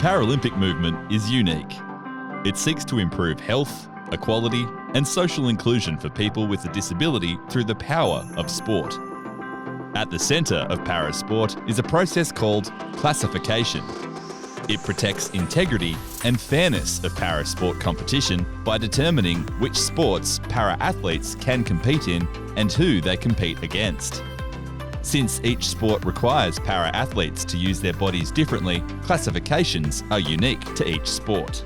Paralympic movement is unique. It seeks to improve health, equality, and social inclusion for people with a disability through the power of sport. At the centre of parasport is a process called classification. It protects integrity and fairness of parasport competition by determining which sports para-athletes can compete in and who they compete against. Since each sport requires para-athletes to use their bodies differently, classifications are unique to each sport.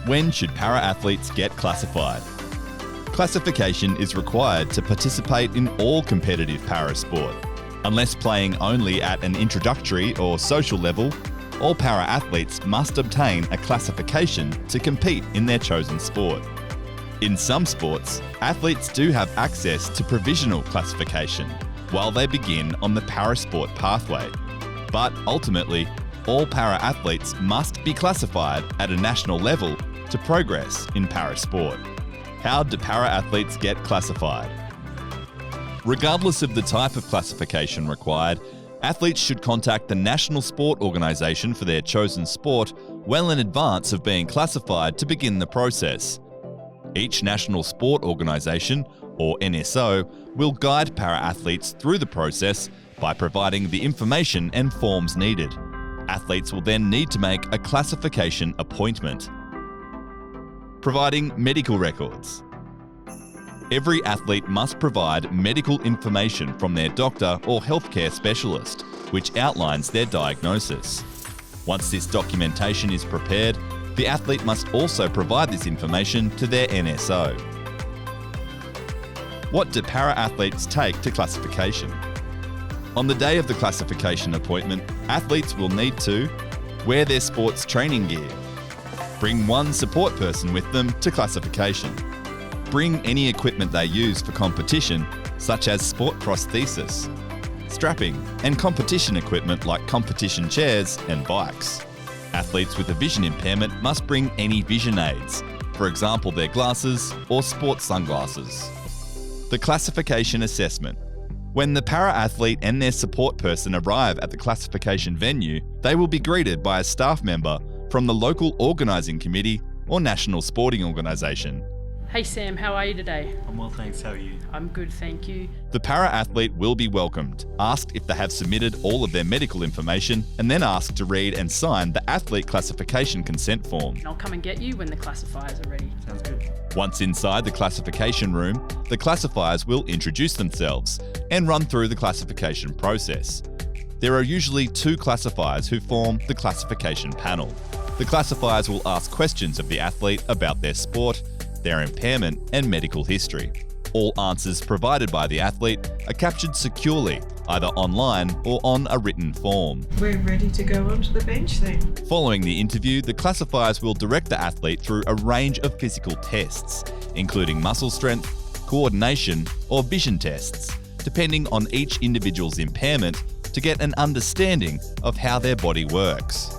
When should para-athletes get classified? Classification is required to participate in all competitive parasport. Unless playing only at an introductory or social level, all para-athletes must obtain a classification to compete in their chosen sport. In some sports, athletes do have access to provisional classification while they begin on the parasport pathway. But ultimately, all para-athletes must be classified at a national level to progress in parasport. How do para-athletes get classified? Regardless of the type of classification required, athletes should contact the national sport organisation for their chosen sport well in advance of being classified to begin the process. Each national sport organisation, or NSO, will guide para-athletes through the process by providing the information and forms needed. Athletes will then need to make a classification appointment. Providing medical records. Every athlete must provide medical information from their doctor or healthcare specialist, which outlines their diagnosis. Once this documentation is prepared, the athlete must also provide this information to their NSO. What do para-athletes take to classification? On the day of the classification appointment, athletes will need to wear their sports training gear, bring one support person with them to classification, bring any equipment they use for competition, such as sport prosthesis, strapping, and competition equipment like competition chairs and bikes. Athletes with a vision impairment must bring any vision aids, for example their glasses or sports sunglasses. The classification assessment. When the para-athlete and their support person arrive at the classification venue, they will be greeted by a staff member from the local organising committee or national sporting organisation. Hey Sam, how are you today? I'm well, thanks. How are you? I'm good, thank you. The para-athlete will be welcomed, asked if they have submitted all of their medical information, and then asked to read and sign the athlete classification consent form. I'll come and get you when the classifiers are ready. Sounds good. Once inside the classification room, the classifiers will introduce themselves and run through the classification process. There are usually two classifiers who form the classification panel. The classifiers will ask questions of the athlete about their sport, their impairment and medical history. All answers provided by the athlete are captured securely, either online or on a written form. We're ready to go onto the bench then. Following the interview, the classifiers will direct the athlete through a range of physical tests, including muscle strength, coordination, or vision tests, depending on each individual's impairment to get an understanding of how their body works.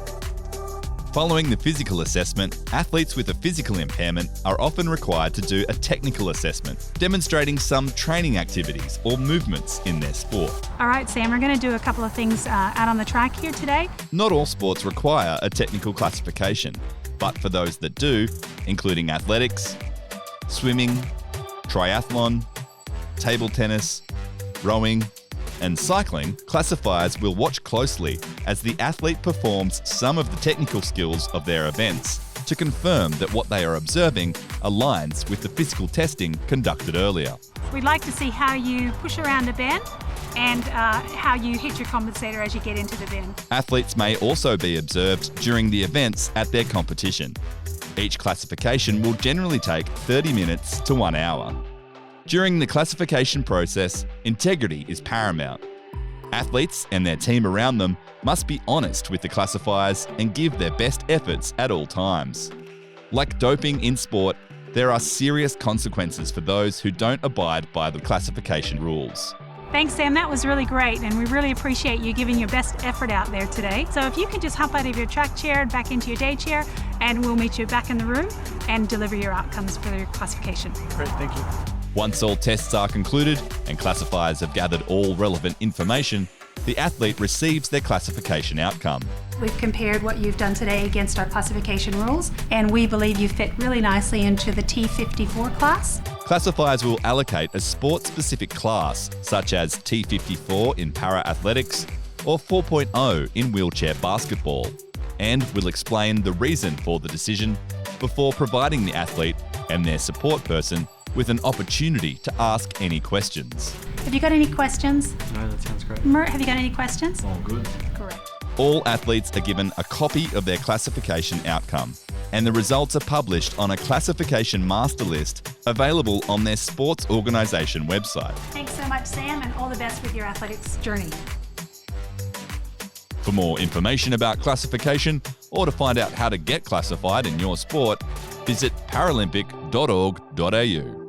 Following the physical assessment, athletes with a physical impairment are often required to do a technical assessment, demonstrating some training activities or movements in their sport. All right, Sam, we're going to do a couple of things out on the track here today. Not all sports require a technical classification, but for those that do, including athletics, swimming, triathlon, table tennis, rowing, and cycling, classifiers will watch closely as the athlete performs some of the technical skills of their events to confirm that what they are observing aligns with the physical testing conducted earlier. We'd like to see how you push around a bend and how you hit your compensator as you get into the bend. Athletes may also be observed during the events at their competition. Each classification will generally take 30 minutes to 1 hour. During the classification process, integrity is paramount. Athletes and their team around them must be honest with the classifiers and give their best efforts at all times. Like doping in sport, there are serious consequences for those who don't abide by the classification rules. Thanks, Sam. That was really great, and we really appreciate you giving your best effort out there today. So if you can just hop out of your track chair and back into your day chair, and we'll meet you back in the room and deliver your outcomes for your classification. Great, thank you. Once all tests are concluded and classifiers have gathered all relevant information, the athlete receives their classification outcome. We've compared what you've done today against our classification rules, and we believe you fit really nicely into the T54 class. Classifiers will allocate a sport-specific class, such as T54 in para-athletics or 4.0 in wheelchair basketball, and will explain the reason for the decision before providing the athlete and their support person with an opportunity to ask any questions. Have you got any questions? No, that sounds great. Mert, have you got any questions? All good. Correct. All athletes are given a copy of their classification outcome, and the results are published on a classification master list available on their sports organisation website. Thanks so much, Sam, and all the best with your athletics journey. For more information about classification or to find out how to get classified in your sport, visit paralympic.org.au.